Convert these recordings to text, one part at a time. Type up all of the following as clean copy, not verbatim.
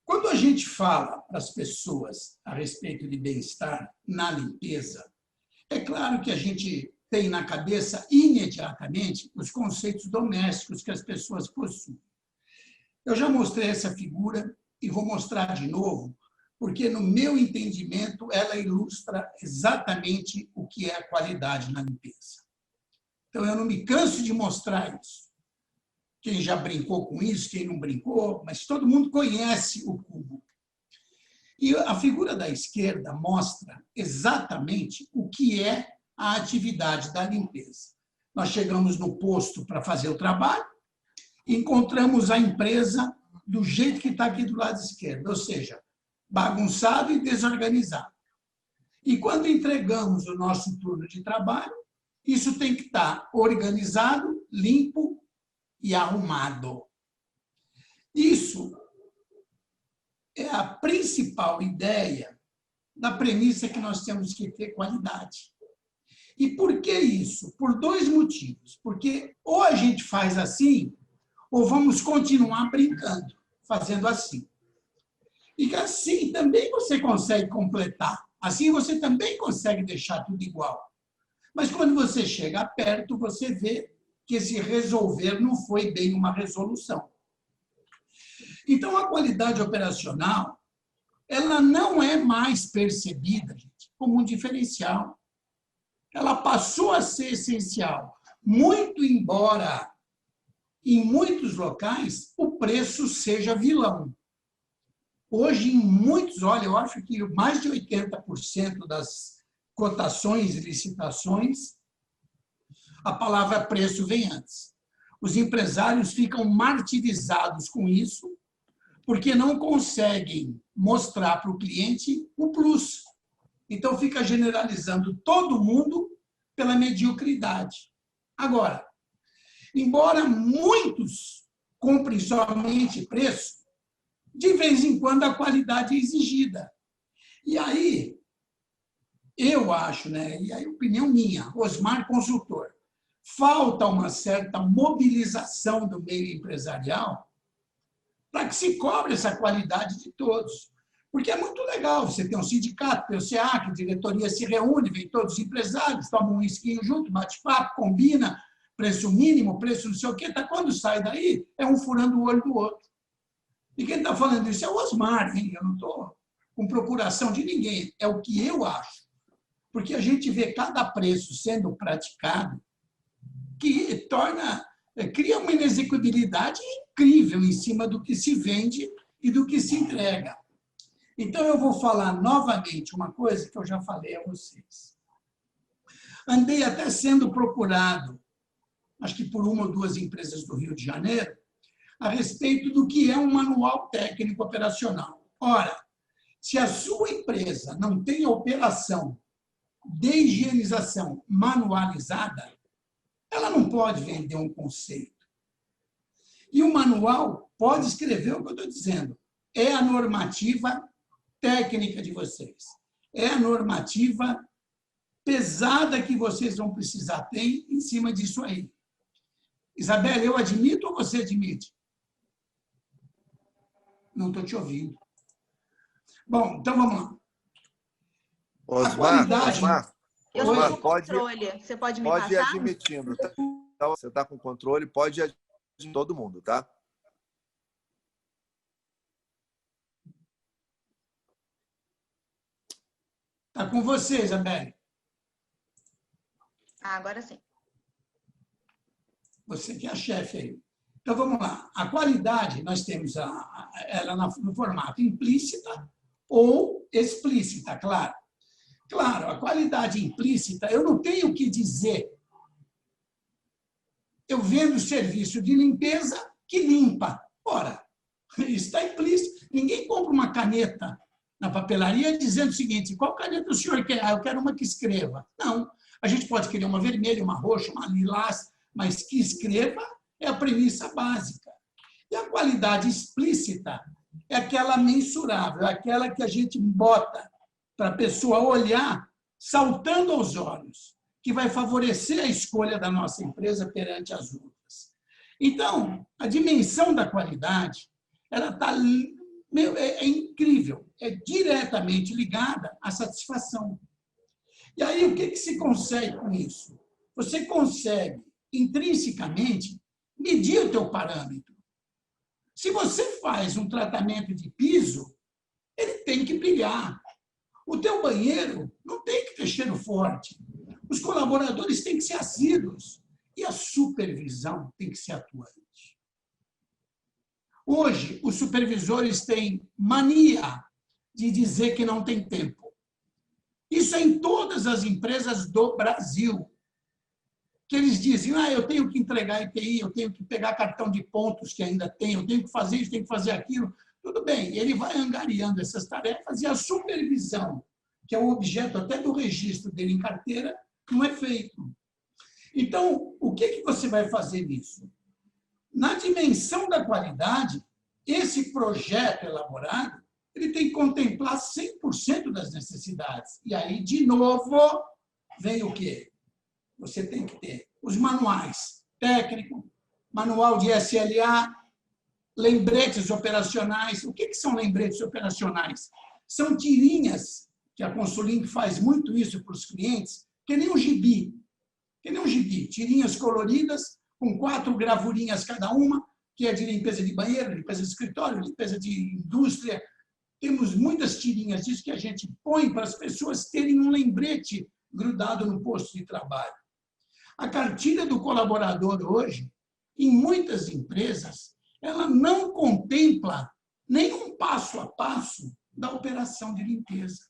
Quando a gente fala para as pessoas a respeito de bem-estar na limpeza, é claro que a gente tem na cabeça imediatamente os conceitos domésticos que as pessoas possuem. Eu já mostrei essa figura e vou mostrar de novo, porque, no meu entendimento, ela ilustra exatamente o que é a qualidade na limpeza. Então, eu não me canso de mostrar isso. Quem já brincou com isso, quem não brincou, mas todo mundo conhece o cubo. E a figura da esquerda mostra exatamente o que é a atividade da limpeza. Nós chegamos no posto para fazer o trabalho, encontramos a empresa do jeito que está aqui do lado esquerdo, ou seja, bagunçado e desorganizado. E quando entregamos o nosso turno de trabalho, isso tem que estar organizado, limpo e arrumado. Isso é a principal ideia da premissa que nós temos que ter qualidade. E por que isso? Por dois motivos. Porque ou a gente faz assim, ou vamos continuar brincando, fazendo assim. E que assim também você consegue completar. Assim você também consegue deixar tudo igual. Mas quando você chega perto, você vê que esse resolver não foi bem uma resolução. Então, a qualidade operacional, ela não é mais percebida, gente, como um diferencial. Ela passou a ser essencial, muito embora, em muitos locais, o preço seja vilão. Hoje, em muitos, olha, eu acho que mais de 80% das cotações e licitações, a palavra preço vem antes. Os empresários ficam martirizados com isso, porque não conseguem mostrar para o cliente o plus. Então, fica generalizando todo mundo pela mediocridade. Agora, embora muitos comprem somente preço, de vez em quando a qualidade é exigida. E aí, eu acho, né, e aí opinião minha, Osmar consultor, falta uma certa mobilização do meio empresarial para que se cobre essa qualidade de todos. Porque é muito legal você ter um sindicato, ter o SEAC, a diretoria se reúne, vem todos os empresários, tomam um esquinho junto, bate-papo, combina, preço mínimo, preço não sei o quê, tá? Quando sai daí, é um furando o olho do outro. E quem está falando isso é o Osmar, hein? Eu não estou com procuração de ninguém, é o que eu acho. Porque a gente vê cada preço sendo praticado que cria uma inexecuibilidade incrível em cima do que se vende e do que se entrega. Então, eu vou falar novamente uma coisa que eu já falei a vocês. Andei até sendo procurado, acho que por uma ou duas empresas do Rio de Janeiro, a respeito do que é um manual técnico operacional. Ora, se a sua empresa não tem a operação de higienização manualizada, ela não pode vender um conceito. E o manual pode escrever o que eu estou dizendo. É a normativa técnica de vocês. É a normativa pesada que vocês vão precisar ter em cima disso aí. Isabela, eu admito ou você admite? Não estou te ouvindo. Bom, então vamos lá. Osmar, eu estou com controle. Você pode me passar? Pode ir admitindo. Tá? Você está com controle, pode admitir todo mundo, tá? Está com você, Isabelle. Agora sim. Você que é a chefe aí. Então, vamos lá. A qualidade, nós temos ela no formato implícita ou explícita, claro. Claro, a qualidade implícita, eu não tenho o que dizer. Eu vendo serviço de limpeza que limpa. Ora, isso está implícito. Ninguém compra uma caneta na papelaria dizendo o seguinte: qual caneta o senhor quer? Eu quero uma que escreva. Não. A gente pode querer uma vermelha, uma roxa, uma lilás, mas que escreva é a premissa básica. E a qualidade explícita é aquela mensurável, é aquela que a gente bota para a pessoa olhar saltando aos olhos, que vai favorecer a escolha da nossa empresa perante as outras. Então, a dimensão da qualidade ela está... É incrível, é diretamente ligada à satisfação. E aí, o que se consegue com isso? Você consegue, intrinsecamente, medir o teu parâmetro. Se você faz um tratamento de piso, ele tem que brilhar. O teu banheiro não tem que ter cheiro forte. Os colaboradores têm que ser assíduos. E a supervisão tem que ser atuante. Hoje, os supervisores têm mania de dizer que não tem tempo. Isso é em todas as empresas do Brasil. Que eles dizem, eu tenho que entregar EPI, eu tenho que pegar cartão de pontos que ainda tem, eu tenho que fazer isso, tenho que fazer aquilo. Tudo bem, ele vai angariando essas tarefas e a supervisão, que é o objeto até do registro dele em carteira, não é feito. Então, o que você vai fazer nisso? Na dimensão da qualidade, esse projeto elaborado, ele tem que contemplar 100% das necessidades. E aí, de novo, vem o quê? Você tem que ter os manuais técnico, manual de SLA, lembretes operacionais. O que são lembretes operacionais? São tirinhas, que a Consulink faz muito isso para os clientes, que nem um gibi. Que nem um gibi. Tirinhas coloridas, com 4 gravurinhas cada uma, que é de limpeza de banheiro, limpeza de escritório, limpeza de indústria. Temos muitas tirinhas disso que a gente põe para as pessoas terem um lembrete grudado no posto de trabalho. A cartilha do colaborador hoje, em muitas empresas, ela não contempla nenhum passo a passo da operação de limpeza.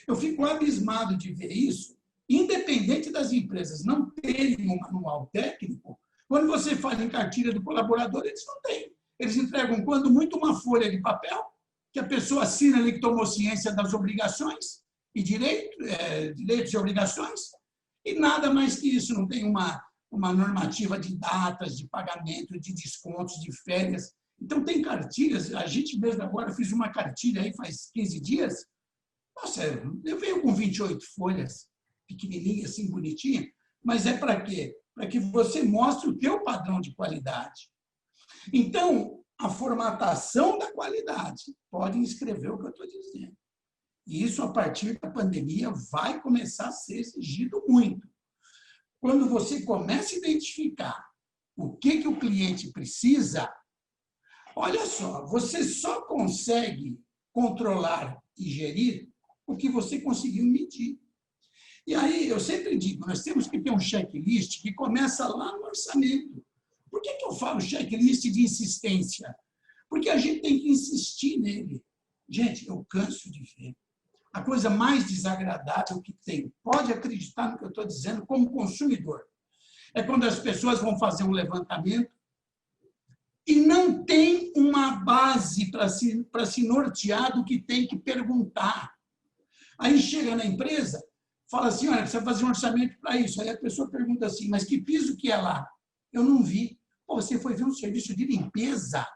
Eu fico abismado de ver isso, independente das empresas não terem um manual técnico, quando você fala em cartilha do colaborador, eles não têm. Eles entregam, quando muito, uma folha de papel, que a pessoa assina ali que tomou ciência das obrigações e direitos e obrigações, e nada mais que isso. Não tem uma normativa de datas, de pagamento, de descontos, de férias. Então, tem cartilhas. A gente mesmo agora fez uma cartilha aí faz 15 dias. Nossa, eu venho com 28 folhas, pequenininha, assim, bonitinha, mas é para quê? Para que você mostre o teu padrão de qualidade. Então, a formatação da qualidade, podem escrever o que eu estou dizendo. E isso, a partir da pandemia, vai começar a ser exigido muito. Quando você começa a identificar o que o cliente precisa, olha só, você só consegue controlar e gerir o que você conseguiu medir. E aí, eu sempre digo, nós temos que ter um checklist que começa lá no orçamento. Por que eu falo checklist de insistência? Porque a gente tem que insistir nele. Gente, eu canso de ver. A coisa mais desagradável que tem, pode acreditar no que eu estou dizendo como consumidor, é quando as pessoas vão fazer um levantamento e não tem uma base para se nortear do que tem que perguntar. Aí chega na empresa, fala assim, olha, precisa fazer um orçamento para isso. Aí a pessoa pergunta assim, mas que piso que é lá? Eu não vi. Pô, você foi ver um serviço de limpeza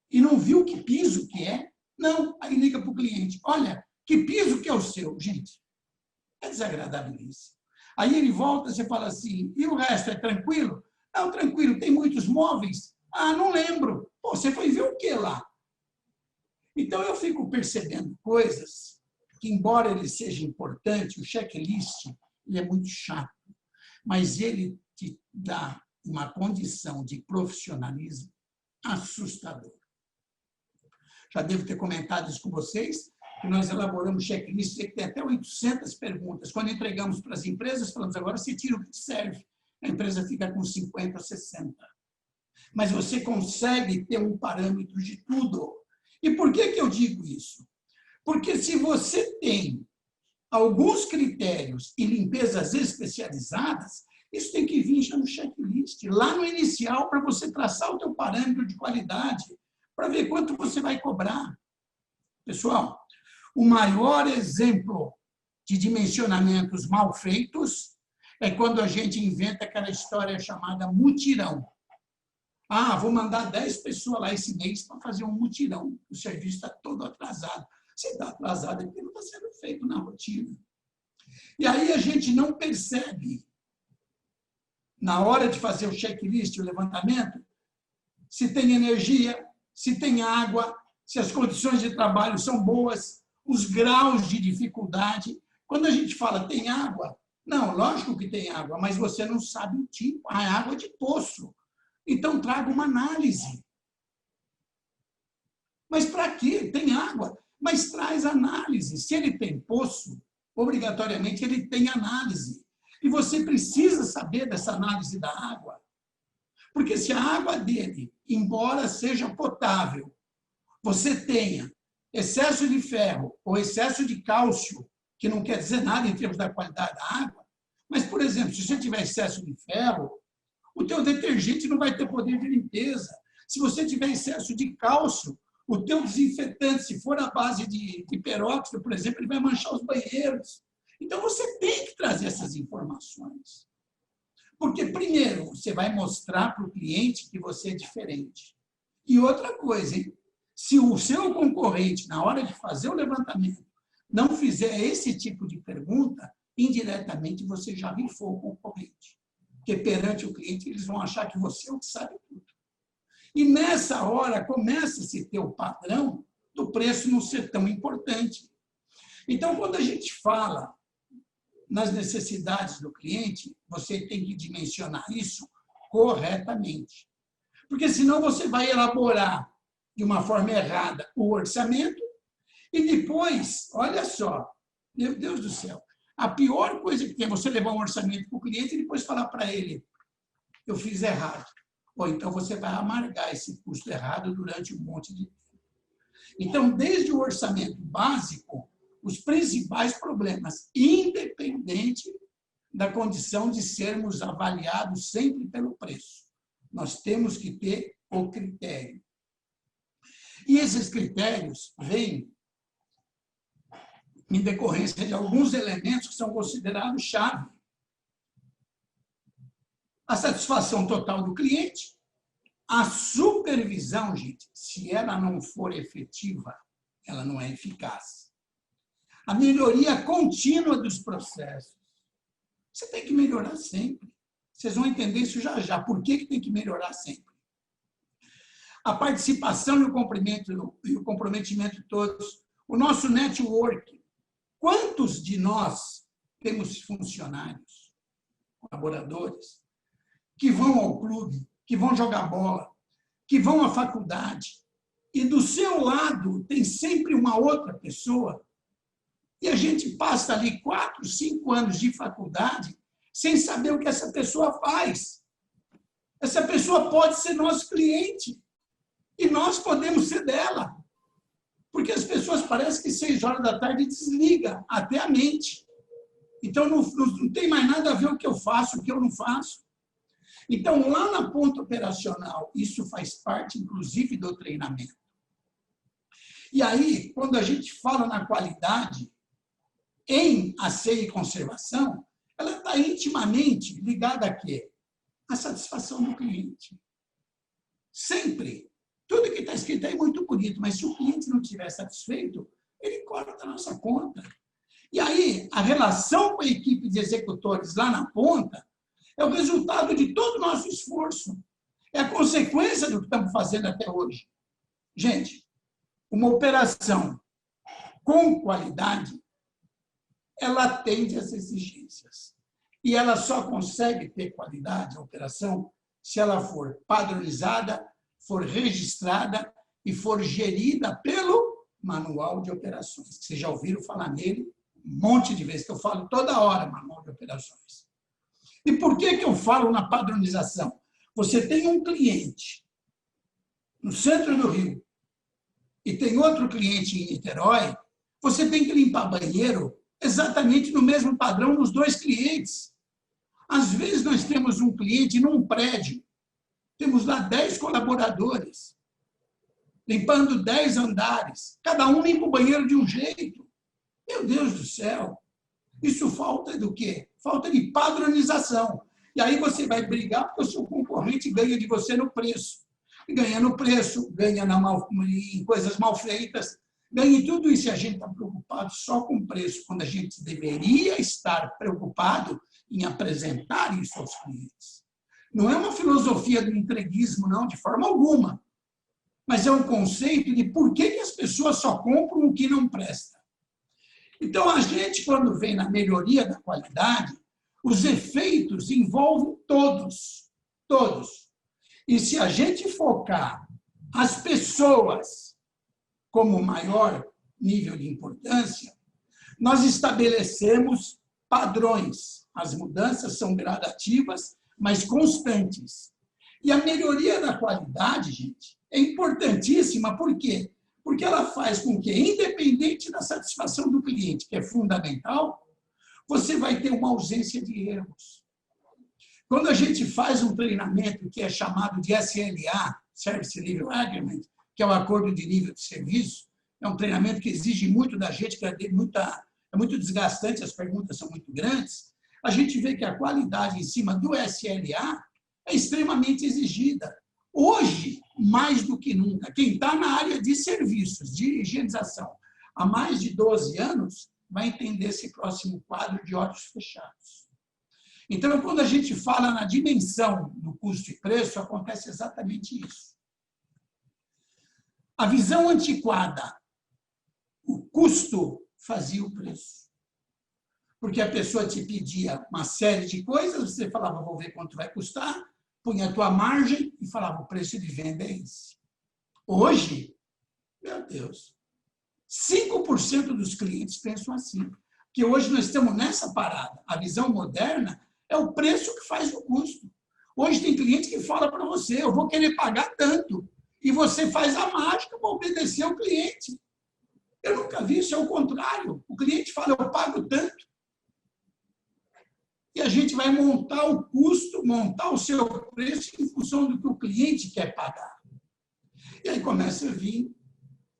e não viu que piso que é? Não. Aí liga para o cliente, olha, que piso que é o seu? Gente, é desagradável isso. Aí ele volta, você fala assim, e o resto é tranquilo? Não, tranquilo, tem muitos móveis? Ah, não lembro. Pô, você foi ver o que lá? Então, eu fico percebendo coisas que, embora ele seja importante, o checklist ele é muito chato, mas ele te dá uma condição de profissionalismo assustadora. Já devo ter comentado isso com vocês, que nós elaboramos checklist que tem até 800 perguntas. Quando entregamos para as empresas, falamos, agora você tira o que te serve. A empresa fica com 50 ou 60. Mas você consegue ter um parâmetro de tudo. E por que eu digo isso? Porque se você tem alguns critérios e limpezas especializadas, isso tem que vir já no checklist, lá no inicial, para você traçar o teu parâmetro de qualidade, para ver quanto você vai cobrar. Pessoal, o maior exemplo de dimensionamentos mal feitos é quando a gente inventa aquela história chamada mutirão. Ah, vou mandar 10 pessoas lá esse mês para fazer um mutirão. O serviço está todo atrasado. Se está atrasado é porque não está sendo feito na rotina. E aí a gente não percebe, na hora de fazer o checklist, o levantamento, se tem energia, se tem água, se as condições de trabalho são boas, os graus de dificuldade. Quando a gente fala tem água, não, lógico que tem água, mas você não sabe o tipo, a água é de poço. Então, traga uma análise. Mas para quê? Tem água, mas traz análise. Se ele tem poço, obrigatoriamente ele tem análise. E você precisa saber dessa análise da água. Porque se a água dele, embora seja potável, você tenha excesso de ferro ou excesso de cálcio, que não quer dizer nada em termos da qualidade da água, mas, por exemplo, se você tiver excesso de ferro, o teu detergente não vai ter poder de limpeza. Se você tiver excesso de cálcio, o teu desinfetante, se for à base de peróxido, por exemplo, ele vai manchar os banheiros. Então, você tem que trazer essas informações. Porque, primeiro, você vai mostrar para o cliente que você é diferente. E outra coisa, hein? Se o seu concorrente, na hora de fazer o levantamento, não fizer esse tipo de pergunta, indiretamente você já rifou o concorrente. Porque perante o cliente, eles vão achar que você é o que sabe tudo. E nessa hora começa-se a ter o padrão do preço não ser tão importante. Então, quando a gente fala nas necessidades do cliente, você tem que dimensionar isso corretamente. Porque senão você vai elaborar de uma forma errada o orçamento e depois, olha só, meu Deus do céu, a pior coisa que tem é você levar um orçamento para o cliente e depois falar para ele, eu fiz errado. Ou então você vai amargar esse custo errado durante um monte de tempo. Então, desde o orçamento básico, os principais problemas, independente da condição de sermos avaliados sempre pelo preço. Nós temos que ter o critério. E esses critérios vêm em decorrência de alguns elementos que são considerados chave. A satisfação total do cliente, a supervisão, gente, se ela não for efetiva, ela não é eficaz. A melhoria contínua dos processos. Você tem que melhorar sempre. Vocês vão entender isso já já. Por que tem que melhorar sempre? A participação e o comprometimento de todos. O nosso network. Quantos de nós temos funcionários, colaboradores, que vão ao clube, que vão jogar bola, que vão à faculdade, e do seu lado tem sempre uma outra pessoa, e a gente passa ali 4, 5 anos de faculdade sem saber o que essa pessoa faz. Essa pessoa pode ser nosso cliente, e nós podemos ser dela. Porque as pessoas parecem que 6 horas da tarde desliga até a mente. Então, não tem mais nada a ver o que eu faço, o que eu não faço. Então, lá na ponta operacional, isso faz parte, inclusive, do treinamento. E aí, quando a gente fala na qualidade, em ACEI e conservação, ela está intimamente ligada a quê? A satisfação do cliente. Sempre. Tudo que está escrito aí é muito bonito, mas se o cliente não estiver satisfeito, ele corta a nossa conta. E aí, a relação com a equipe de executores lá na ponta é o resultado de todo o nosso esforço. É a consequência do que estamos fazendo até hoje. Gente, uma operação com qualidade, ela atende às exigências. E ela só consegue ter qualidade, a operação, se ela for padronizada, for registrada e for gerida pelo Manual de Operações. Vocês já ouviram falar nele um monte de vezes, que eu falo toda hora, Manual de Operações. E por que eu falo na padronização? Você tem um cliente no centro do Rio e tem outro cliente em Niterói, você tem que limpar banheiro exatamente no mesmo padrão nos 2 clientes. Às vezes, nós temos um cliente num prédio, temos lá 10 colaboradores, limpando 10 andares, cada um limpa o banheiro de um jeito. Meu Deus do céu! Isso falta do quê? Falta de padronização. E aí você vai brigar porque o seu concorrente ganha de você no preço. E ganha no preço, ganha em coisas mal feitas, ganha em tudo isso. E a gente está preocupado só com o preço, quando a gente deveria estar preocupado em apresentar isso aos clientes. Não é uma filosofia do entreguismo, não, de forma alguma. mas é um conceito de por que as pessoas só compram o que não presta. Então, a gente, quando vem na melhoria da qualidade, os efeitos envolvem todos, todos. E se a gente focar as pessoas como maior nível de importância, nós estabelecemos padrões. As mudanças são gradativas, mas constantes. E a melhoria da qualidade, gente, é importantíssima. Por quê? Porque ela faz com que, independente da satisfação do cliente, que é fundamental, você vai ter uma ausência de erros. Quando a gente faz um treinamento que é chamado de SLA, Service Level Agreement, que é o acordo de nível de serviço, é um treinamento que exige muito da gente, que é muito desgastante, as perguntas são muito grandes, a gente vê que a qualidade em cima do SLA é extremamente exigida. Hoje, mais do que nunca, quem está na área de serviços, de higienização, há mais de 12 anos, vai entender esse próximo quadro de olhos fechados. Então, quando a gente fala na dimensão do custo e preço, acontece exatamente isso. A visão antiquada, o custo fazia o preço. Porque a pessoa te pedia uma série de coisas, você falava, vou ver quanto vai custar, punha a tua margem e falava, o preço de venda é esse. Hoje, meu Deus, 5% dos clientes pensam assim. Porque hoje nós estamos nessa parada. A visão moderna é o preço que faz o custo. Hoje tem cliente que fala para você, eu vou querer pagar tanto. E você faz a mágica para obedecer ao cliente. Eu nunca vi isso, é o contrário. O cliente fala, eu pago tanto. E a gente vai montar o custo, montar o seu preço em função do que o cliente quer pagar. E aí começa a vir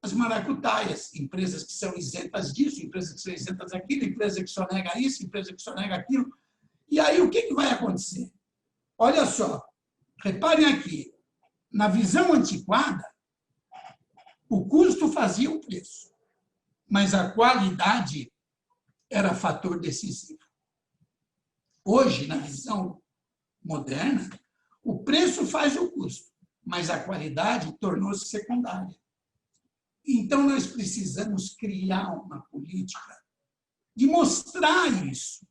as maracutaias, empresas que são isentas disso, empresas que são isentas daquilo, empresa que só nega isso, empresa que só nega aquilo. E aí o que vai acontecer? Olha só, reparem aqui, na visão antiquada, o custo fazia o preço, mas a qualidade era fator decisivo. Hoje, na visão moderna, o preço faz o custo, mas a qualidade tornou-se secundária. Então, nós precisamos criar uma política de mostrar isso.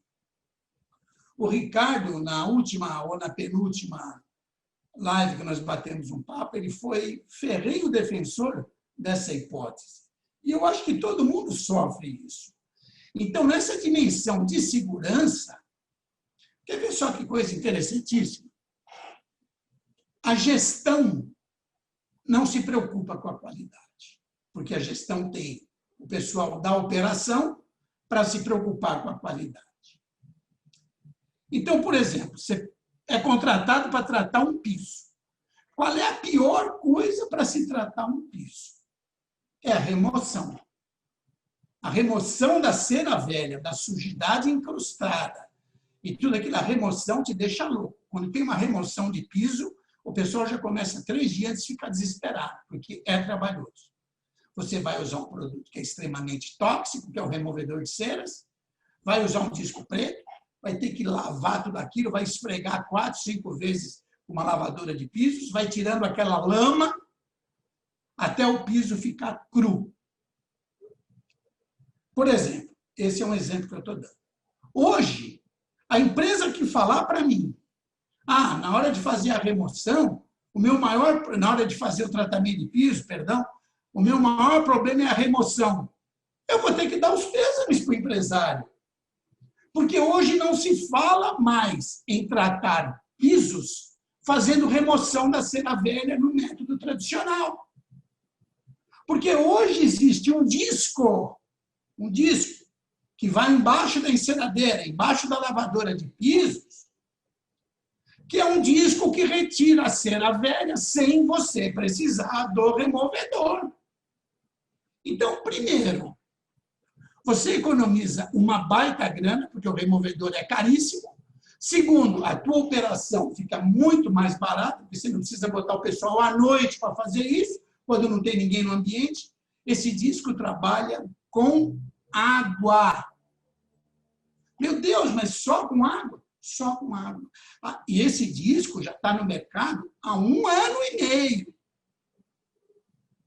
O Ricardo, na última ou na penúltima live que nós batemos um papo, ele foi ferrenho defensor dessa hipótese. E eu acho que todo mundo sofre isso. Então, nessa dimensão de segurança, quer ver só que coisa interessantíssima? A gestão não se preocupa com a qualidade, porque a gestão tem o pessoal da operação para se preocupar com a qualidade. Então, por exemplo, você é contratado para tratar um piso. Qual é a pior coisa para se tratar um piso? É a remoção. A remoção da cera velha, da sujidade incrustada. E tudo aquilo, a remoção te deixa louco. Quando tem uma remoção de piso, o pessoal já começa 3 dias antes de ficar desesperado, porque é trabalhoso. Você vai usar um produto que é extremamente tóxico, que é o removedor de ceras, vai usar um disco preto, vai ter que lavar tudo aquilo, vai esfregar 4, 5 vezes uma lavadora de pisos, vai tirando aquela lama até o piso ficar cru. Por exemplo, esse é um exemplo que eu estou dando. Hoje, a empresa que falar para mim, na hora de fazer a remoção, na hora de fazer o tratamento de piso, perdão, o meu maior problema é a remoção. Eu vou ter que dar os pêsames para o empresário. Porque hoje não se fala mais em tratar pisos fazendo remoção da cera velha no método tradicional. Porque hoje existe um disco que vai embaixo da enceradeira, embaixo da lavadora de pisos, que é um disco que retira a cera velha sem você precisar do removedor. Então, primeiro, você economiza uma baita grana, porque o removedor é caríssimo. Segundo, a tua operação fica muito mais barata, porque você não precisa botar o pessoal à noite para fazer isso, quando não tem ninguém no ambiente. Esse disco trabalha com água. Meu Deus, mas só com água? Só com água. E esse disco já está no mercado há 1 ano e meio.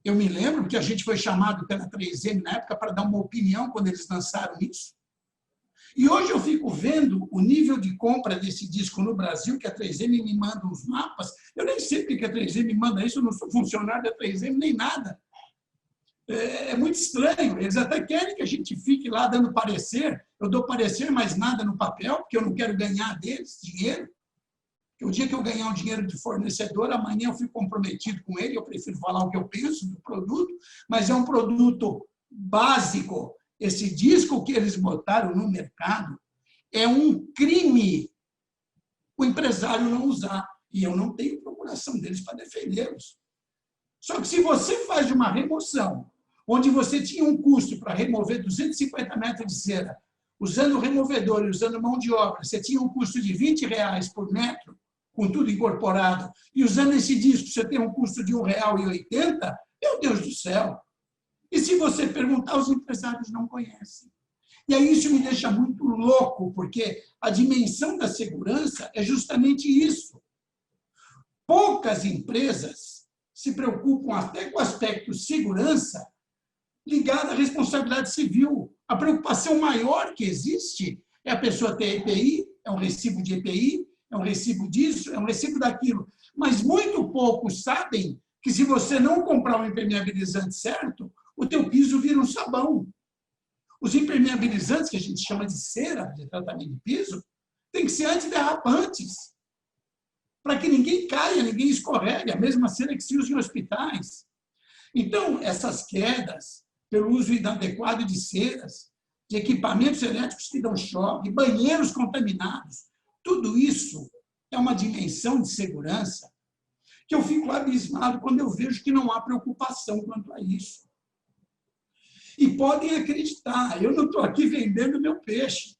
Eu me lembro que a gente foi chamado pela 3M na época para dar uma opinião quando eles lançaram isso. E hoje eu fico vendo o nível de compra desse disco no Brasil, que a 3M me manda os mapas. Eu nem sei porque a 3M me manda isso, eu não sou funcionário da 3M nem nada. É muito estranho. Eles até querem que a gente fique lá dando parecer. Eu dou parecer, mas nada no papel, porque eu não quero ganhar deles dinheiro. Porque o dia que eu ganhar um dinheiro de fornecedor, amanhã eu fico comprometido com ele, eu prefiro falar o que eu penso do produto, mas é um produto básico. Esse disco que eles botaram no mercado é um crime o empresário não usar. E eu não tenho procuração deles para defendê-los. Só que se você faz uma remoção, onde você tinha um custo para remover 250 metros de cera, usando removedor e usando mão de obra, você tinha um custo de R$20 por metro, com tudo incorporado, e usando esse disco você tem um custo de R$1,80, meu Deus do céu! E se você perguntar, os empresários não conhecem. E aí isso me deixa muito louco, porque a dimensão da segurança é justamente isso. Poucas empresas se preocupam até com o aspecto segurança ligado à responsabilidade civil. A preocupação maior que existe é a pessoa ter EPI, é um recibo de EPI, é um recibo disso, é um recibo daquilo. Mas muito poucos sabem que se você não comprar um impermeabilizante certo, o teu piso vira um sabão. Os impermeabilizantes, que a gente chama de cera de tratamento de piso, tem que ser antiderrapantes, para que ninguém caia, ninguém escorregue, a mesma cera que se usa em hospitais. Então, essas quedas, pelo uso inadequado de ceras, de equipamentos elétricos que dão choque, banheiros contaminados, tudo isso é uma dimensão de segurança que eu fico abismado quando eu vejo que não há preocupação quanto a isso. E podem acreditar, eu não estou aqui vendendo meu peixe.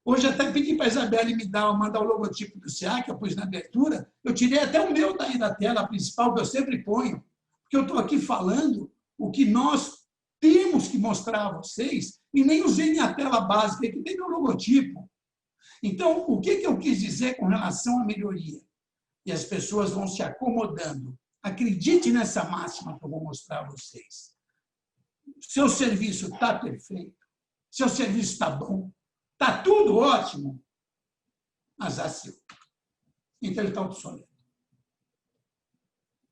Hoje até pedi para a Isabelle mandar o logotipo do SEAC, eu pus na abertura, eu tirei até o meu daí da tela principal, que eu sempre ponho, porque eu estou aqui falando o que nós temos que mostrar a vocês, e nem usei minha tela básica, que tem meu logotipo. Então, o que eu quis dizer com relação à melhoria? E as pessoas vão se acomodando. Acredite nessa máxima que eu vou mostrar a vocês. Seu serviço está perfeito, seu serviço está bom, está tudo ótimo, mas assim, então ele está obsoleto.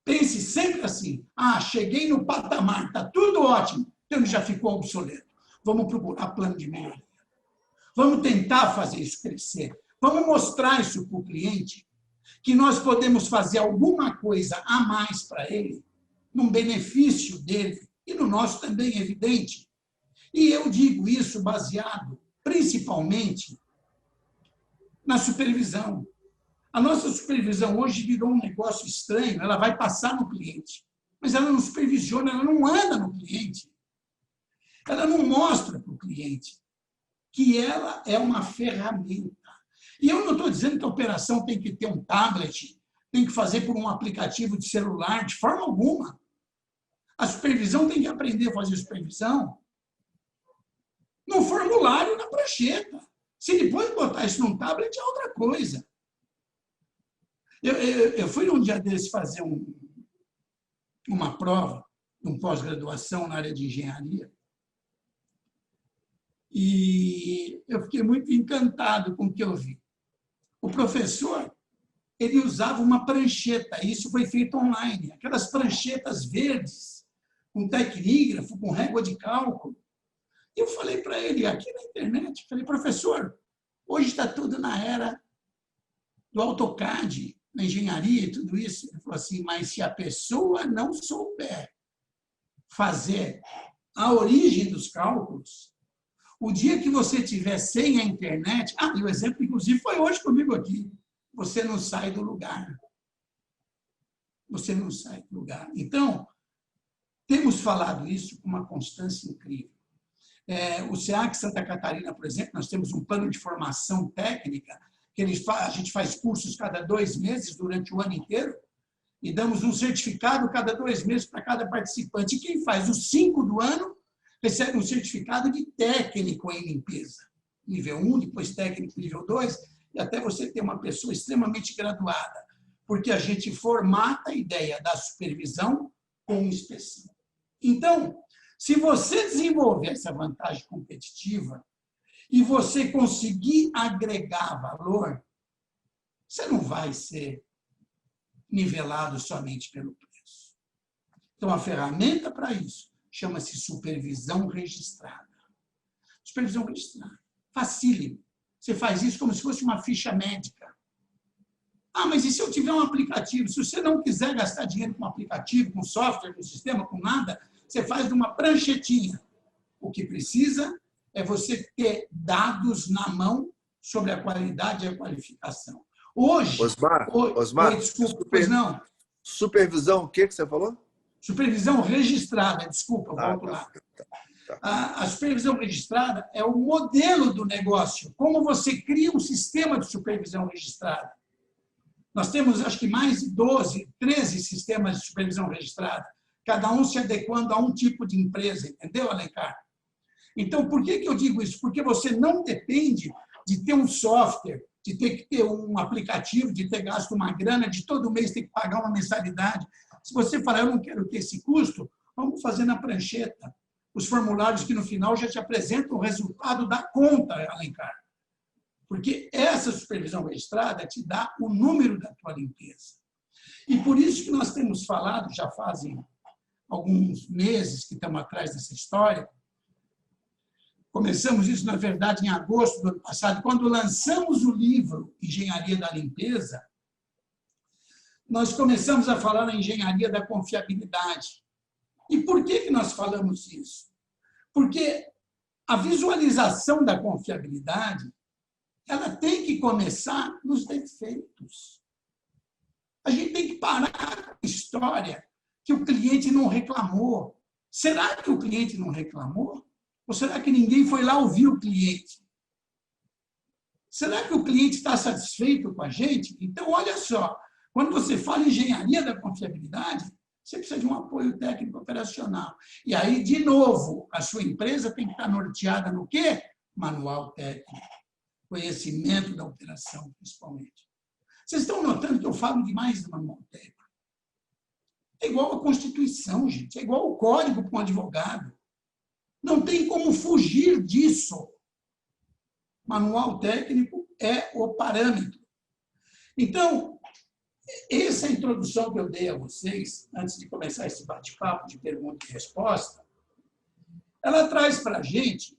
Pense sempre assim, cheguei no patamar, está tudo ótimo, então ele já ficou obsoleto. Vamos procurar plano de melhoria. Vamos tentar fazer isso crescer. Vamos mostrar isso para o cliente, que nós podemos fazer alguma coisa a mais para ele, num benefício dele, e no nosso também, é evidente. E eu digo isso baseado, principalmente, na supervisão. A nossa supervisão hoje virou um negócio estranho, ela vai passar no cliente, mas ela não supervisiona, ela não anda no cliente. Ela não mostra para o cliente que ela é uma ferramenta. E eu não estou dizendo que a operação tem que ter um tablet, tem que fazer por um aplicativo de celular, de forma alguma. A supervisão tem que aprender a fazer supervisão no formulário, na prancheta. Se depois botar isso num tablet, é outra coisa. Eu fui um dia desses fazer uma prova, uma pós-graduação na área de engenharia, e eu fiquei muito encantado com o que eu vi. O professor, ele usava uma prancheta, e isso foi feito online, aquelas pranchetas verdes, com tecnígrafo, com régua de cálculo. E eu falei para ele, aqui na internet, falei, professor, hoje está tudo na era do AutoCAD, na engenharia e tudo isso. Ele falou assim, mas se a pessoa não souber fazer a origem dos cálculos, o dia que você tiver sem a internet, e o exemplo, inclusive, foi hoje comigo aqui, você não sai do lugar. Você não sai do lugar. Então, temos falado isso com uma constância incrível. O SEAC Santa Catarina, por exemplo, nós temos um plano de formação técnica, que a gente faz cursos cada 2 meses, durante o ano inteiro, e damos um certificado cada 2 meses para cada participante. E quem faz os 5 do ano recebe um certificado de técnico em limpeza. Nível 1, depois técnico nível 2, e até você ter uma pessoa extremamente graduada, porque a gente formata a ideia da supervisão com inspeção. Então, se você desenvolver essa vantagem competitiva e você conseguir agregar valor, você não vai ser nivelado somente pelo preço. Então, a ferramenta para isso chama-se supervisão registrada. Supervisão registrada. Facílimo. Você faz isso como se fosse uma ficha médica. Ah, mas e se eu tiver um aplicativo? Se você não quiser gastar dinheiro com aplicativo, com software, com sistema, com nada, você faz de uma pranchetinha. O que precisa é você ter dados na mão sobre a qualidade e a qualificação. Hoje... Osmar, desculpa, pois não? Supervisão, o que você falou? Supervisão registrada, desculpa, volto lá. A supervisão registrada é o modelo do negócio. Como você cria um sistema de supervisão registrada? Nós temos, acho que, mais de 12, 13 sistemas de supervisão registrada, cada um se adequando a um tipo de empresa, entendeu, Alencar? Então, por que eu digo isso? Porque você não depende de ter um software, de ter que ter um aplicativo, de ter gasto uma grana, de todo mês ter que pagar uma mensalidade. Se você falar, eu não quero ter esse custo, vamos fazer na prancheta. Os formulários que, no final, já te apresentam o resultado da conta, Alencar. Porque essa supervisão registrada te dá o número da tua limpeza. E por isso que nós temos falado, já fazem alguns meses que estamos atrás dessa história, começamos isso, na verdade, em agosto do ano passado, quando lançamos o livro Engenharia da Limpeza, nós começamos a falar na engenharia da confiabilidade. E por que nós falamos isso? Porque a visualização da confiabilidade ela tem que começar nos defeitos. A gente tem que parar com a história que o cliente não reclamou. Será que o cliente não reclamou? Ou será que ninguém foi lá ouvir o cliente? Será que o cliente está satisfeito com a gente? Então, olha só, quando você fala em engenharia da confiabilidade, você precisa de um apoio técnico operacional. E aí, de novo, a sua empresa tem que estar norteada no quê? Manual técnico. Conhecimento da operação, principalmente. Vocês estão notando que eu falo demais do manual técnico? É igual a Constituição, gente. É igual o código para um advogado. Não tem como fugir disso. Manual técnico é o parâmetro. Então, essa introdução que eu dei a vocês, antes de começar esse bate-papo de pergunta e resposta, ela traz para a gente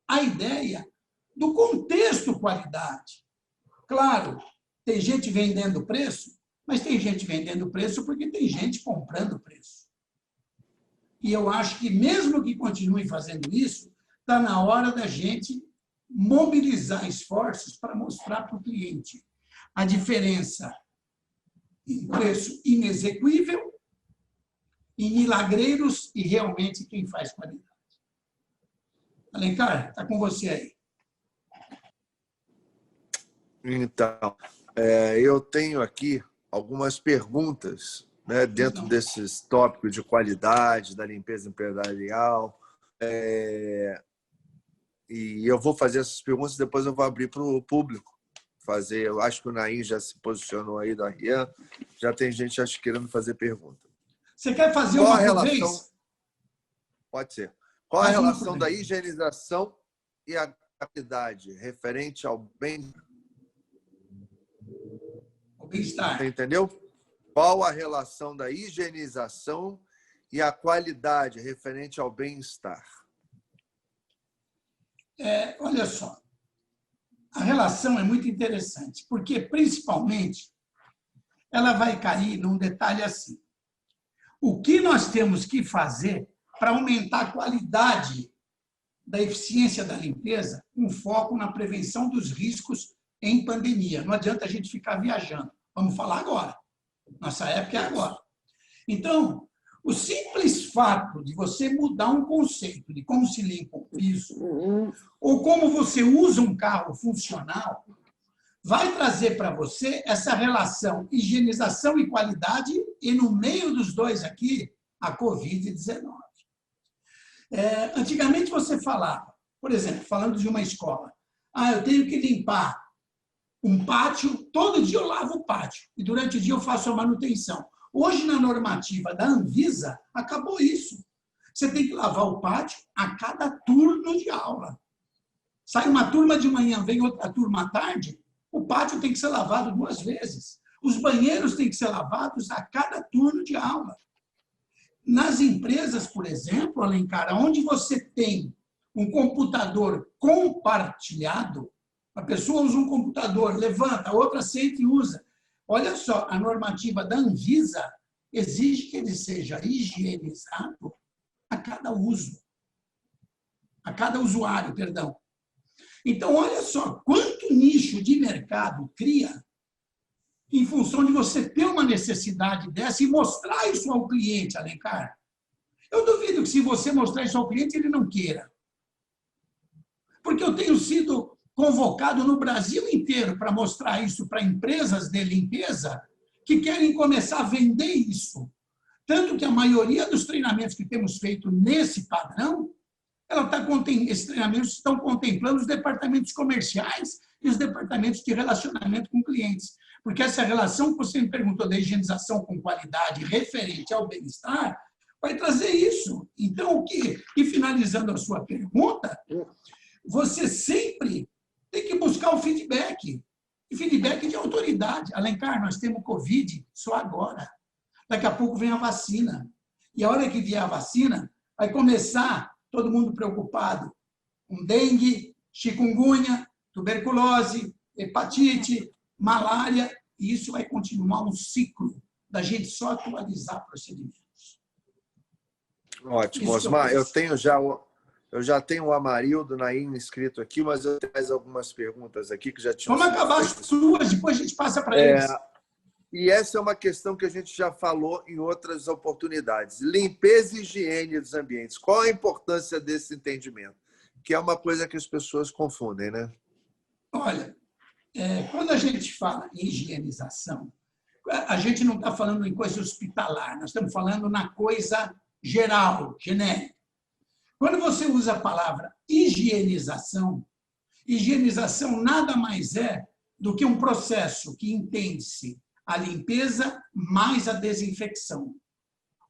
a ideia do contexto qualidade. Claro, tem gente vendendo preço, mas tem gente vendendo preço porque tem gente comprando preço. E eu acho que, mesmo que continue fazendo isso, está na hora da gente mobilizar esforços para mostrar para o cliente a diferença em preço inexequível, em milagreiros e realmente quem faz qualidade. Alencar, está com você aí. Então, eu tenho aqui algumas perguntas, né, dentro desses tópicos de qualidade, da limpeza empresarial. E eu vou fazer essas perguntas e depois eu vou abrir para o público fazer. Eu acho que o Naim já se posicionou aí, da Rian. Já tem gente acho, querendo fazer pergunta. Você quer fazer uma relação? Vez? Pode ser. Qual a relação da higienização e a qualidade referente ao bem? O bem-estar. Você entendeu? Qual a relação da higienização e a qualidade referente ao bem-estar? Olha só, a relação é muito interessante, porque, principalmente, ela vai cair num detalhe assim. O que nós temos que fazer para aumentar a qualidade da eficiência da limpeza, com foco na prevenção dos riscos em pandemia. Não adianta a gente ficar viajando. Vamos falar agora. Nossa época é agora. Então, o simples fato de você mudar um conceito de como se limpa um piso ou como você usa um carro funcional, vai trazer para você essa relação higienização e qualidade e, no meio dos dois aqui, a Covid-19. Antigamente você falava, por exemplo, falando de uma escola, eu tenho que limpar um pátio, todo dia eu lavo o pátio e durante o dia eu faço a manutenção. Hoje, na normativa da Anvisa, acabou isso. Você tem que lavar o pátio a cada turno de aula. Sai uma turma de manhã, vem outra turma à tarde, o pátio tem que ser lavado 2 vezes. Os banheiros têm que ser lavados a cada turno de aula. Nas empresas, por exemplo, Alencar, onde você tem um computador compartilhado, a pessoa usa um computador, levanta, a outra senta e usa. Olha só, a normativa da Anvisa exige que ele seja higienizado a cada uso, a cada usuário, perdão. Então, olha só, quanto nicho de mercado cria em função de você ter uma necessidade dessa e mostrar isso ao cliente, Alencar. Eu duvido que se você mostrar isso ao cliente, ele não queira. Porque eu tenho sido convocado no Brasil inteiro para mostrar isso para empresas de limpeza que querem começar a vender isso. Tanto que a maioria dos treinamentos que temos feito nesse padrão, esses treinamentos estão contemplando os departamentos comerciais e os departamentos de relacionamento com clientes. Porque essa relação que você me perguntou da higienização com qualidade referente ao bem-estar vai trazer isso. Então, e finalizando a sua pergunta, você sempre tem que buscar o feedback. E feedback de autoridade. Alencar, nós temos Covid só agora. Daqui a pouco vem a vacina. E a hora que vier a vacina, vai começar todo mundo preocupado com dengue, chikungunya, tuberculose, hepatite, malária, e isso vai continuar um ciclo da gente só atualizar procedimentos. Ótimo, Osmar. Eu já tenho o Amarildo Naim inscrito aqui, mas eu tenho mais algumas perguntas aqui que já tinham Vamos acabar as suas, depois a gente passa para eles. E essa é uma questão que a gente já falou em outras oportunidades. Limpeza e higiene dos ambientes. Qual a importância desse entendimento? Que é uma coisa que as pessoas confundem, né? Olha, quando a gente fala em higienização, a gente não está falando em coisa hospitalar, nós estamos falando na coisa geral, genérica. Quando você usa a palavra higienização, higienização nada mais é do que um processo que entende-se a limpeza mais a desinfecção,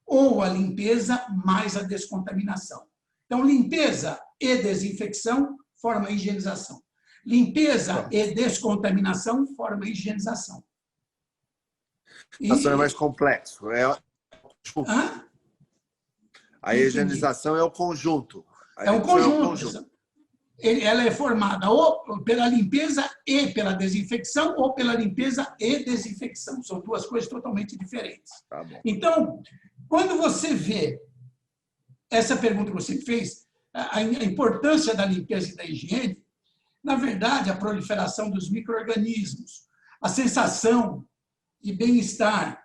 ou a limpeza mais a descontaminação. Então, limpeza e desinfecção formam a higienização. Limpeza e descontaminação formam a higienização. A é mais complexo. A higienização é o conjunto. É o conjunto. Ela é formada ou pela limpeza e pela desinfecção, ou pela limpeza e desinfecção. São 2 coisas totalmente diferentes. Tá bom. Então, quando você vê essa pergunta que você fez, a importância da limpeza e da higiene, na verdade, a proliferação dos micro-organismos, a sensação de bem-estar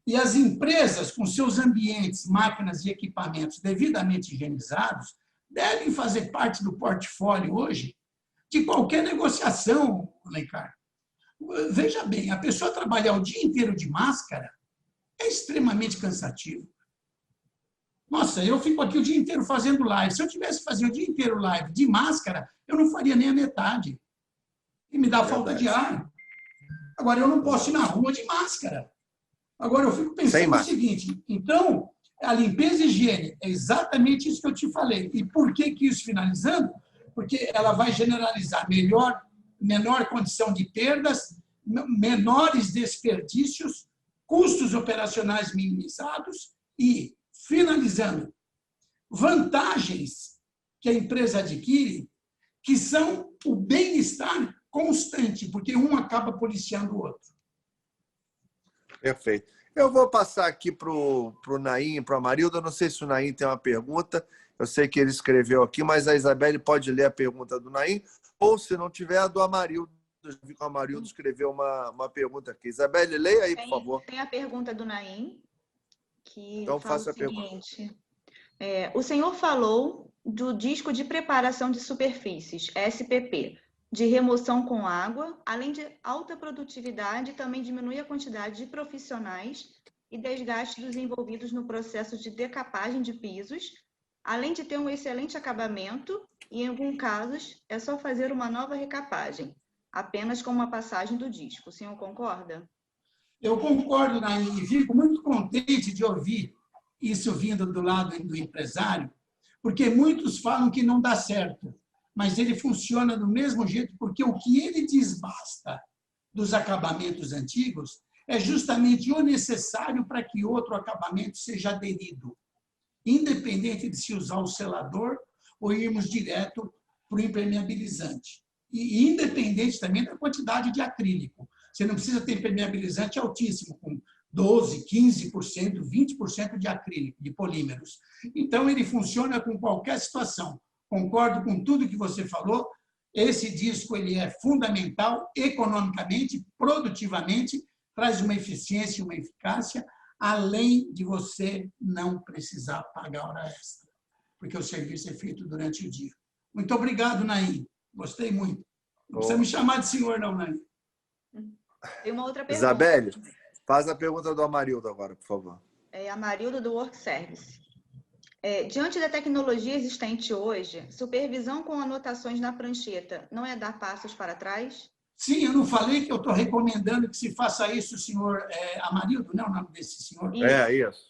e as empresas com seus ambientes, máquinas e equipamentos devidamente higienizados devem fazer parte do portfólio hoje de qualquer negociação, Alencar. Veja bem, a pessoa trabalhar o dia inteiro de máscara é extremamente cansativo. Nossa, eu fico aqui o dia inteiro fazendo live. Se eu tivesse que fazer o dia inteiro live de máscara, eu não faria nem a metade. E me dá falta de ar. Agora, eu não posso ir na rua de máscara. Agora, eu fico pensando o seguinte, então, a limpeza e higiene é exatamente isso que eu te falei. E por que isso, finalizando? Porque ela vai generalizar menor condição de perdas, menores desperdícios, custos operacionais minimizados e, finalizando, vantagens que a empresa adquire, que são o bem-estar constante, porque um acaba policiando o outro. Perfeito. Eu vou passar aqui para o Naim, para o Amarildo. Eu não sei se o Naim tem uma pergunta. Eu sei que ele escreveu aqui, mas a Isabelle pode ler a pergunta do Naim, ou se não tiver, a do Amarildo. Eu vi que o Amarildo escreveu uma pergunta aqui. Isabelle, leia aí, por favor. Tem a pergunta do Naim, que então, fala faça o seguinte. O senhor falou do disco de preparação de superfícies, SPP, de remoção com água, além de alta produtividade, também diminui a quantidade de profissionais e desgaste dos envolvidos no processo de decapagem de pisos, além de ter um excelente acabamento e, em alguns casos, é só fazer uma nova recapagem, apenas com uma passagem do disco. O senhor concorda? Eu concordo, Naim, e fico muito contente de ouvir isso vindo do lado do empresário, porque muitos falam que não dá certo, mas ele funciona do mesmo jeito, porque o que ele desbasta dos acabamentos antigos é justamente o necessário para que outro acabamento seja aderido, independente de se usar o selador ou irmos direto para o impermeabilizante. E independente também da quantidade de acrílico. Você não precisa ter impermeabilizante altíssimo, com 12%, 15%, 20% de acrílico, de polímeros. Então, ele funciona com qualquer situação. Concordo com tudo que você falou. Esse disco ele é fundamental economicamente, produtivamente, traz uma eficiência e uma eficácia, além de você não precisar pagar hora extra, porque o serviço é feito durante o dia. Muito obrigado, Naim. Gostei muito. Não precisa me chamar de senhor, não, Naim. Tem uma outra pergunta. Isabelle, faz a pergunta do Amarildo agora, por favor. É Amarildo, do Work Service. Diante da tecnologia existente hoje, supervisão com anotações na prancheta não é dar passos para trás? Sim, eu não falei que eu estou recomendando que se faça isso, senhor Amarildo, não é o nome desse senhor? Isso.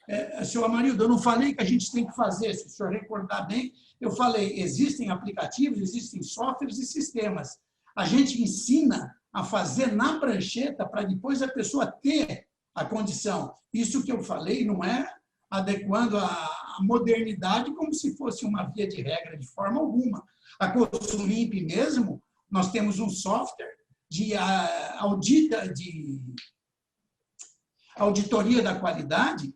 Senhor Amarildo, eu não falei que a gente tem que fazer, se o senhor recordar bem, eu falei, existem aplicativos, existem softwares e sistemas. A gente ensina a fazer na prancheta para depois a pessoa ter a condição. Isso que eu falei não é adequando a modernidade como se fosse uma via de regra, de forma alguma. A Consulimp mesmo, nós temos um software de auditoria da qualidade,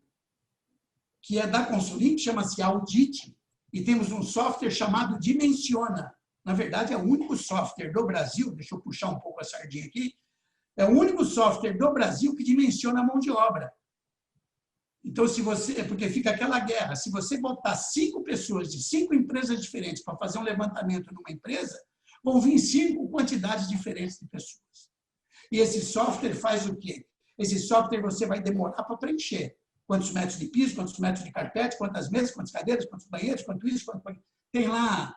que é da Consulimp, chama-se Audit, e temos um software chamado Dimensiona. Na verdade, é o único software do Brasil, deixa eu puxar um pouco a sardinha aqui, é o único software do Brasil que dimensiona a mão de obra. Então, porque fica aquela guerra, se você botar 5 pessoas de 5 empresas diferentes para fazer um levantamento numa empresa, vão vir 5 quantidades diferentes de pessoas. E esse software faz o quê? Esse software você vai demorar para preencher. Quantos metros de piso, quantos metros de carpete, quantas mesas, quantas cadeiras, quantos banheiros, quanto isso, quanto... Tem lá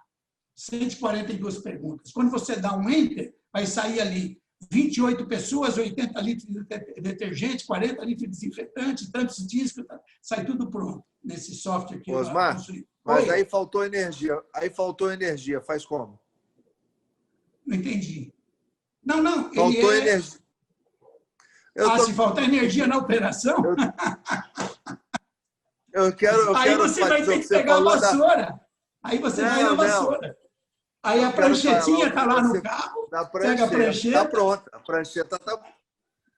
142 perguntas. Quando você dá um Enter, vai sair ali 28 pessoas, 80 litros de detergente, 40 litros de desinfetante, tantos discos, sai tudo pronto nesse software que Osmar, mas aí faltou energia. Aí faltou energia, faz como? Não entendi. Não. Faltou energia. Se faltar energia na operação? Eu quero aí você vai ter que pegar a vassoura. Aí você vai na vassoura. Aí a pranchetinha está lá no carro, pega a prancheta. Está pronta, a prancheta está...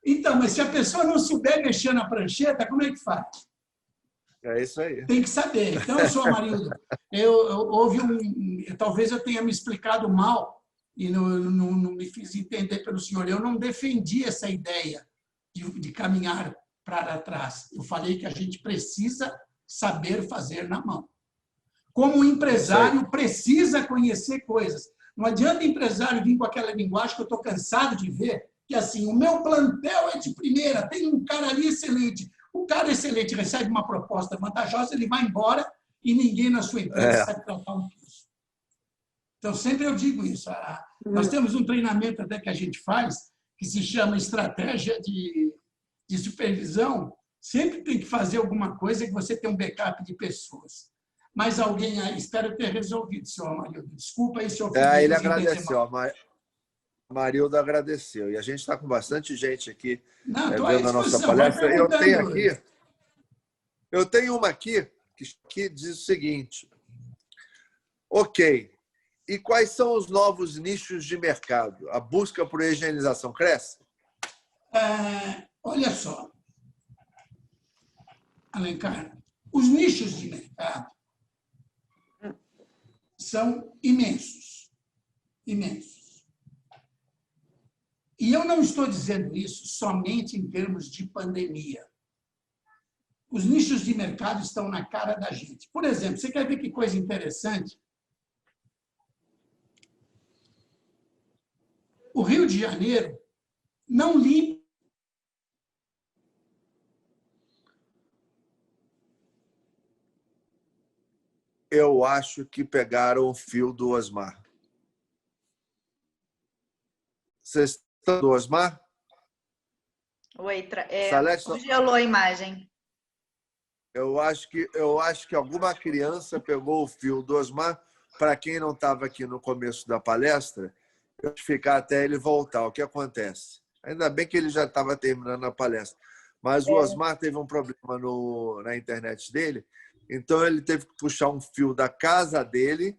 Então, mas se a pessoa não souber mexer na prancheta, como é que faz? É isso aí. Tem que saber. Então, senhor Amarildo, talvez eu tenha me explicado mal e não me fiz entender pelo senhor. Eu não defendi essa ideia de caminhar para trás. Eu falei que a gente precisa saber fazer na mão. Como o empresário precisa conhecer coisas. Não adianta o empresário vir com aquela linguagem que eu estou cansado de ver, que assim, o meu plantel é de primeira, tem um cara ali excelente. O cara excelente recebe uma proposta vantajosa, ele vai embora e ninguém na sua empresa sabe tratar um curso. Então, sempre eu digo isso. Nós temos um treinamento até que a gente faz, que se chama estratégia de supervisão. Sempre tem que fazer alguma coisa que você tem um backup de pessoas. Mas alguém aí, espero ter resolvido, senhor Amarildo. Desculpa aí se eu fiz. Ele agradeceu, a Marilda agradeceu. E a gente está com bastante gente aqui vendo a nossa palestra. Eu tenho uma aqui que diz o seguinte. Ok. E quais são os novos nichos de mercado? A busca por higienização cresce? Olha só, Alencar, os nichos de mercado são imensos, imensos. E eu não estou dizendo isso somente em termos de pandemia. Os nichos de mercado estão na cara da gente. Por exemplo, você quer ver que coisa interessante? O Rio de Janeiro não limpa. Eu acho que pegaram o fio do Osmar. Vocês estão do Osmar? Oi, Salete, congelou a imagem. eu acho que alguma criança pegou o fio do Osmar. Para quem não estava aqui no começo da palestra, eu vou ficar até ele voltar. O que acontece? Ainda bem que ele já estava terminando a palestra. Mas o Osmar teve um problema na internet dele, então ele teve que puxar um fio da casa dele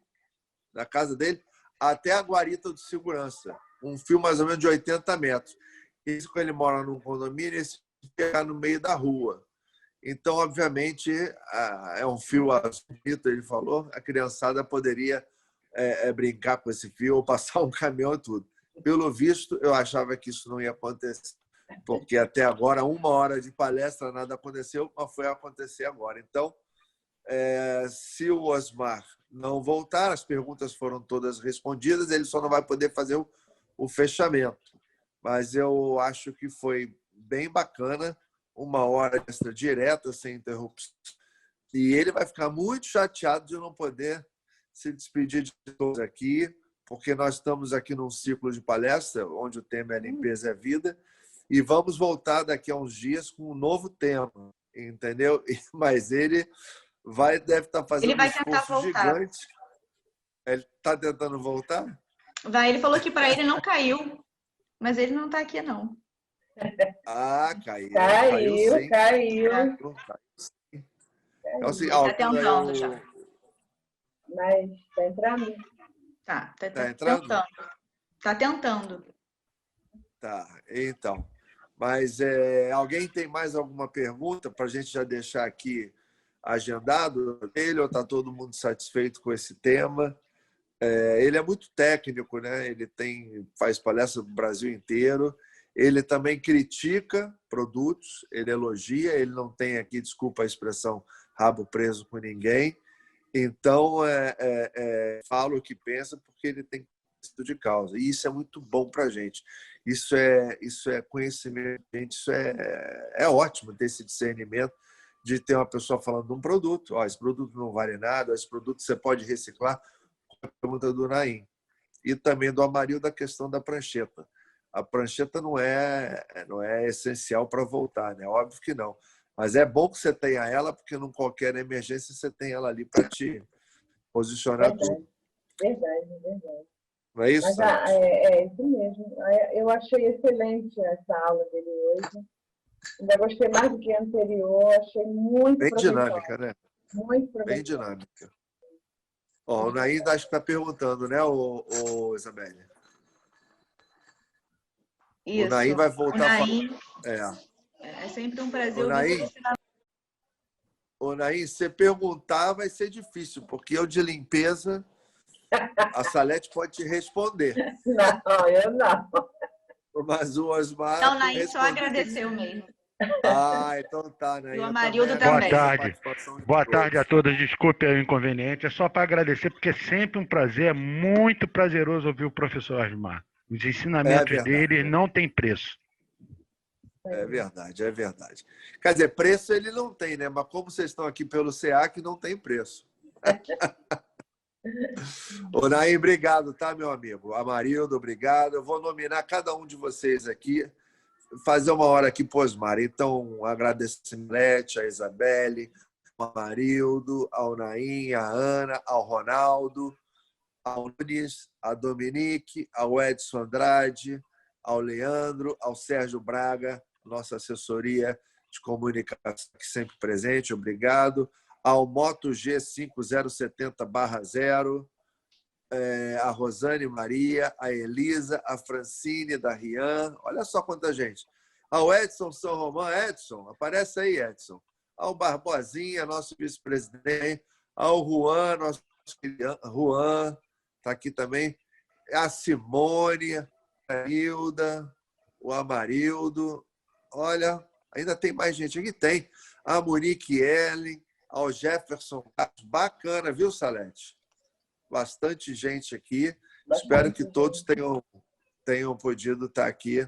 até a guarita de segurança. Um fio mais ou menos de 80 metros. Isso quando ele mora num condomínio, esse fica no meio da rua. Então, obviamente, é um fio azul, ele falou, a criançada poderia brincar com esse fio ou passar um caminhão e tudo. Pelo visto, eu achava que isso não ia acontecer, porque até agora, 1 hora de palestra, nada aconteceu, mas foi acontecer agora. Então, se o Osmar não voltar, as perguntas foram todas respondidas, ele só não vai poder fazer o fechamento. Mas eu acho que foi bem bacana, 1 hora extra direta, sem interrupção. E ele vai ficar muito chateado de não poder se despedir de todos aqui, porque nós estamos aqui num ciclo de palestra, onde o tema é limpeza é vida, e vamos voltar daqui a uns dias com um novo tema, entendeu? Mas ele deve estar fazendo um esforço gigante. Ele está tentando voltar? Ele falou que para ele não caiu, mas ele não está aqui, não. Ah, caiu. Caiu. Então, assim, está tentando já. Mas está entrando? Tá entrando? Está tentando. Tá, então. Mas alguém tem mais alguma pergunta para a gente já deixar aqui agendado dele, ou está todo mundo satisfeito com esse tema? Ele é muito técnico, né? Ele faz palestra no Brasil inteiro. Ele também critica produtos, ele elogia, ele não tem aqui, desculpa a expressão, rabo preso com ninguém. Então, fala o que pensa porque ele tem conhecimento de causa. E isso é muito bom para a gente. Isso é conhecimento, isso é ótimo ter esse discernimento de ter uma pessoa falando de um produto. Esse produto não vale nada, esse produto você pode reciclar. A pergunta do Naim. E também do Amarildo da questão da prancheta. A prancheta não é essencial para voltar, né? Óbvio que não. Mas é bom que você tenha ela, porque em qualquer emergência você tem ela ali para te posicionar tudo. Verdade. Não é isso? Mas, é isso mesmo. Eu achei excelente essa aula dele hoje. Ainda gostei mais do que a anterior. Achei muito bem dinâmica, né? Muito bem dinâmica. O Naim acho que está perguntando, né, Isabelle? Isso. O Naim vai voltar a falar. É sempre um prazer ouvir você. O Naim, você perguntar vai ser difícil, porque eu de limpeza, a Salete pode te responder. Não, eu não. Mas o Osmar... Não, o Naim só agradeceu mesmo. Então tá, né? E o Amarildo também. Boa tarde a todos. Desculpe o inconveniente. É só para agradecer, porque é sempre um prazer, é muito prazeroso ouvir o professor Osmar. Os ensinamentos dele não têm preço. É verdade. Quer dizer, preço ele não tem, né? Mas como vocês estão aqui pelo SEAC, não tem preço. Ô, Naim, obrigado, tá, meu amigo? Amarildo, obrigado. Eu vou nominar cada um de vocês aqui, fazer 1 hora aqui para o Osmar. Então, agradecimento a Isabelle, ao Amarildo, ao Naim, à Ana, ao Ronaldo, ao Nunes, a Dominique, ao Edson Andrade, ao Leandro, ao Sérgio Braga, nossa assessoria de comunicação aqui sempre presente, obrigado. Ao Moto G5070/0, a Rosane Maria, a Elisa, a Francine da Rian, olha só quanta gente. Ao Edson São Romão, Edson, aparece aí, Edson. Ao Barbosinha, nosso vice-presidente, ao Juan, nosso Juan, está aqui também, a Simone, a Hilda, o Amarildo, olha, ainda tem mais gente aqui, tem. A Monique Ellen, ao Jefferson, bacana, viu, Salete? Bastante gente aqui. Espero que todos tenham podido estar aqui